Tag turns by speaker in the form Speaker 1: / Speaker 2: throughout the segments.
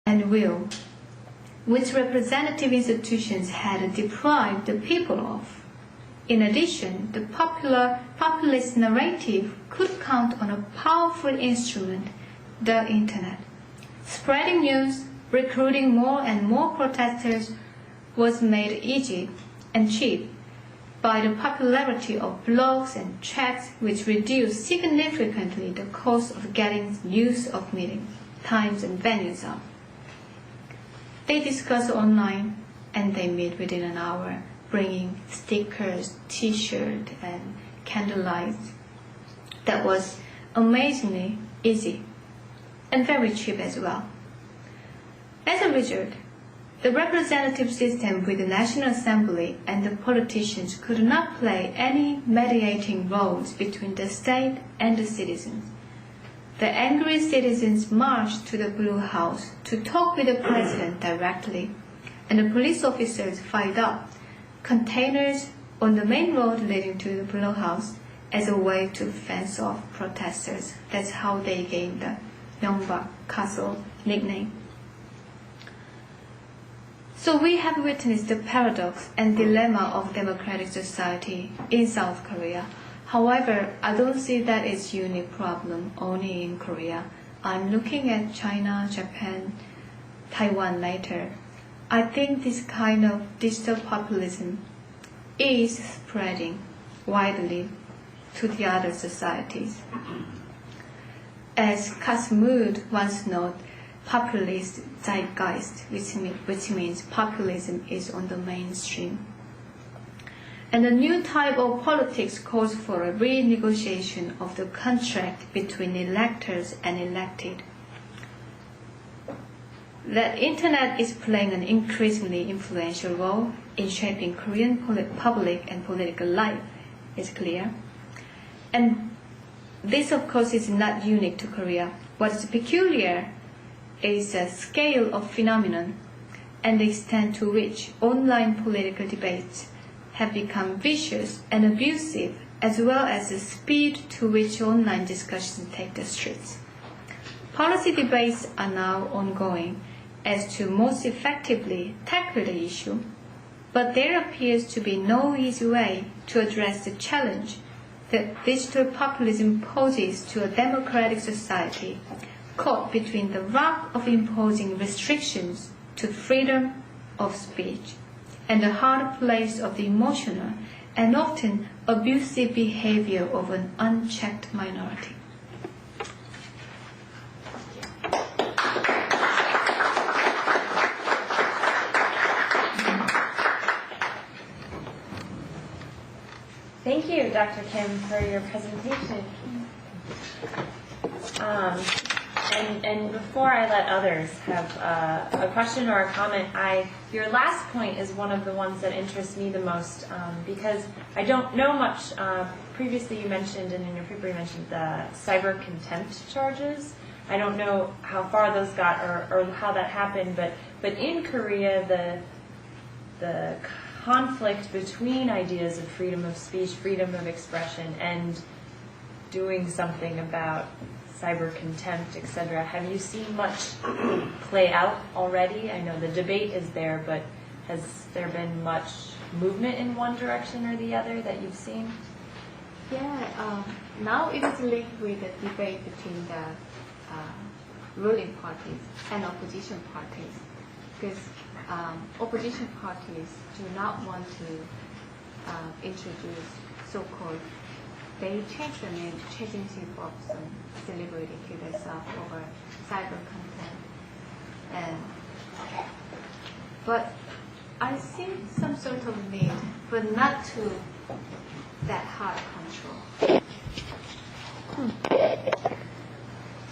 Speaker 1: and will, which representative institutions had deprived the people of. In addition, the populist narrative could count on a powerful instrument, the Internet. Spreading news, recruiting more and more protesters was made easy and cheap by the popularity of blogs and chats, which reduced significantly the cost of getting news of meetings, times and venues up. They discuss online and they meet within an hour, bringing stickers, t-shirts, and candlelight. That was amazingly easy and very cheap as well. As a result, the representative system with the National Assembly and the politicians could not play any mediating roles between the state and the citizens. The angry citizens marched to the Blue House to talk with the president directly, and the police officers fired up containers on the main road leading to the Blue House as a way to fence off protesters. That's how they gave the Yongbak Castle nickname. So we have witnessed the paradox and dilemma of democratic society in South Korea. However, I don't see that it's a unique problem only in Korea. I'm looking at China, Japan, Taiwan later. I think this kind of digital populism is spreading widely to the other societies. As Kasmud once noted, populist zeitgeist, which means populism is on the mainstream. And a new type of politics calls for a renegotiation of the contract between electors and elected. The Internet is playing an increasingly influential role in shaping Korean public and political life, is clear. And this, of course, is not unique to Korea. What is peculiar is the scale of phenomenon and the extent to which online political debates have become vicious and abusive, as well as the speed to which online discussions take the streets. Policy debates are now ongoing as to most effectively tackle the issue, but there appears to be no easy way to address the challenge that digital populism poses to a democratic society caught between the rock of imposing restrictions to freedom of speech and the hard place of the emotional and often abusive behavior of an unchecked minority.
Speaker 2: Thank you, Dr. Kim, for your presentation. And before I let others have a question or a comment, your last point is one of the ones that interests me the most because I don't know much. Previously you mentioned, and in your paper you mentioned the cyber contempt charges. I don't know how far those got or how that happened, but in Korea the conflict between ideas of freedom of speech, freedom of expression, and doing something about cyber contempt, etc. Have you seen much play out already? I know the debate is there, but has there been much movement in one direction or the other that you've seen?
Speaker 1: Yeah, now it is linked with the debate between the ruling parties and opposition parties, because opposition parties do not want to introduce so-called, they changed the name, changing of some celebrity to themselves over cyber content. But I see some sort of need, but not to that hard control.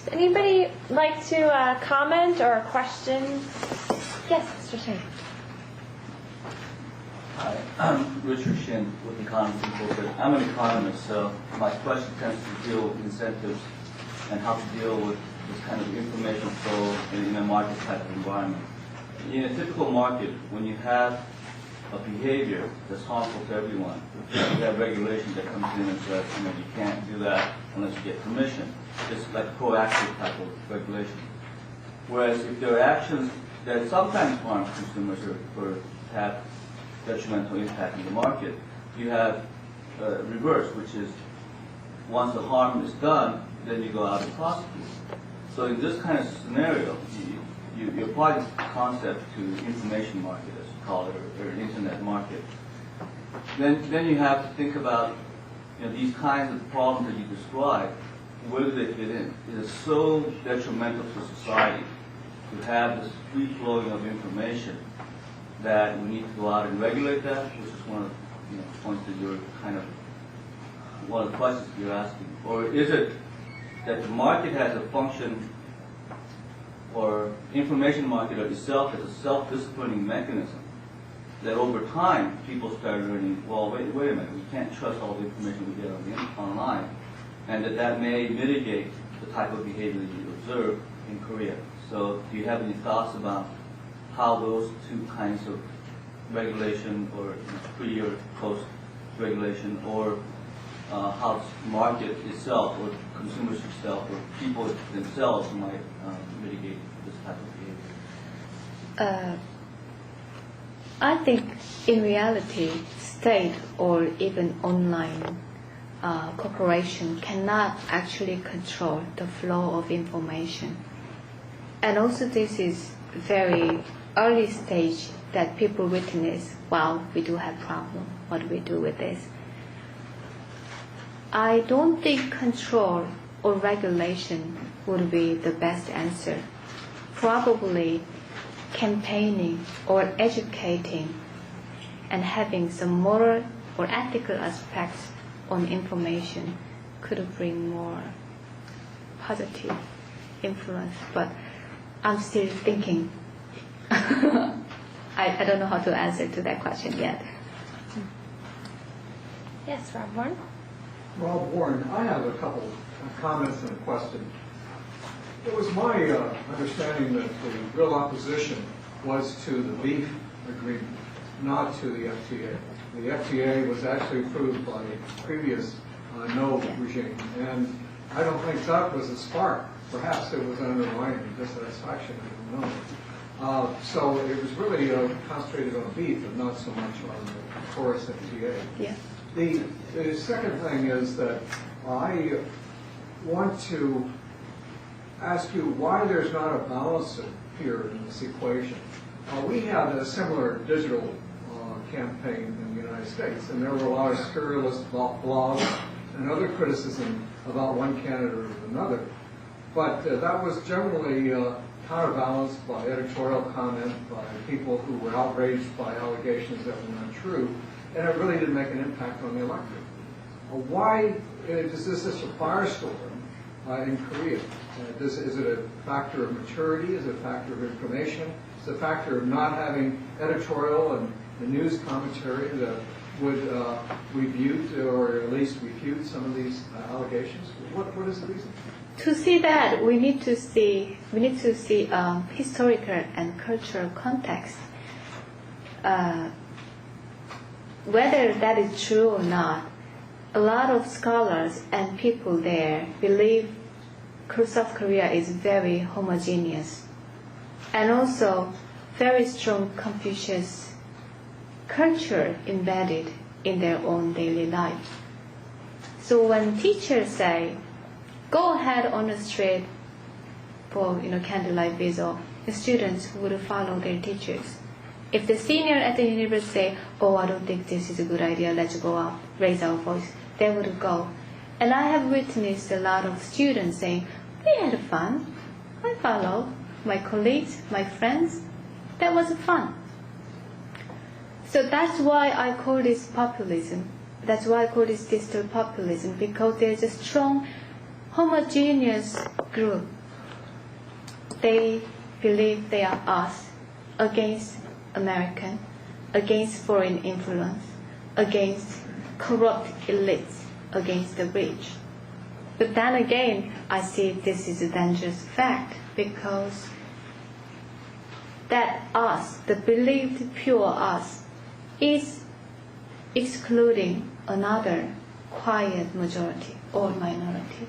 Speaker 2: Does anybody like to comment or a question? Yes, Mr. Shin.
Speaker 3: Hi, I'm Richard Shin with Economics Incorporated. I'm an economist, so my question tends to deal with incentives and how to deal with this kind of information flow in a market type of environment. In a typical market, when you have a behavior that's harmful to everyone, you have regulation that comes in and says, you can't do that unless you get permission. It's like proactive type of regulation. Whereas if there are actions that sometimes harm consumers or have detrimental impact in the market, you have reverse, which is once the harm is done, then you go out and prosecute. So in this kind of scenario, you apply this concept to information market, as you call it, or an internet market. Then you have to think about these kinds of problems that you describe. Where do they fit in? It is so detrimental to society to have this free flowing of information that we need to go out and regulate that, which is one of the points that you're kind of one of the questions you're asking. Or is it that the market has a function, or information market itself as a self-disciplining mechanism, that over time people start learning, well, wait a minute, we can't trust all the information we get online, and that may mitigate the type of behavior that you observe in Korea. So do you have any thoughts about how those two kinds of regulation, or pre or post-regulation, or how the market itself, or consumers itself, or people themselves might mitigate this type of behavior?
Speaker 1: I think in reality, state or even online corporation cannot actually control the flow of information. And also this is very early stage that people witness, wow, we do have problem, what do we do with this? I don't think control or regulation would be the best answer. Probably campaigning or educating and having some moral or ethical aspects on information could bring more positive influence. But I'm still thinking. I don't know how to answer to that question yet.
Speaker 2: Yes, Rob Warren.
Speaker 4: Rob Warren, I have a couple of comments and a question. It was my understanding that the real opposition was to the beef agreement, not to the FTA. The FTA was actually approved by the previous no regime, and I don't think that was a spark. Perhaps it was undermining dissatisfaction, I don't know. So it was really concentrated on beef and not so much on the chorus FTA.
Speaker 1: Yeah.
Speaker 4: The second thing is that I want to ask you why there's not a balance here in this equation. We had a similar digital campaign in the United States, and there were a lot of scurrilous blogs and other criticism about one candidate or another. But that was generally counterbalanced by editorial comment by people who were outraged by allegations that were not true, and it really didn't make an impact on the electorate. Why is this a firestorm in Korea? Is it a factor of maturity? Is it a factor of information? Is it a factor of not having editorial and the news commentary that would refute or at least refute some of these allegations? What is the reason?
Speaker 1: To see that, we need to see historical and cultural context. Whether that is true or not, a lot of scholars and people there believe South Korea is very homogeneous and also very strong Confucius culture embedded in their own daily life. So when teachers say, go ahead on the street for candlelight vigil, the students would follow their teachers. If the senior at the university say, oh, I don't think this is a good idea, let's go out, raise our voice, they would go. And I have witnessed a lot of students saying, we had fun, I followed my colleagues, my friends, that was fun. So that's why I call this populism. That's why I call this digital populism, because there's a strong homogeneous group. They believe they are us against American, against foreign influence, against corrupt elites, against the rich. But then again, I see this is a dangerous fact, because that us, the believed pure us, is excluding another quiet majority or minority.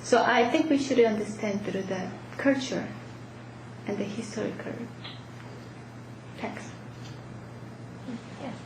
Speaker 1: So I think we should understand through the culture and the historical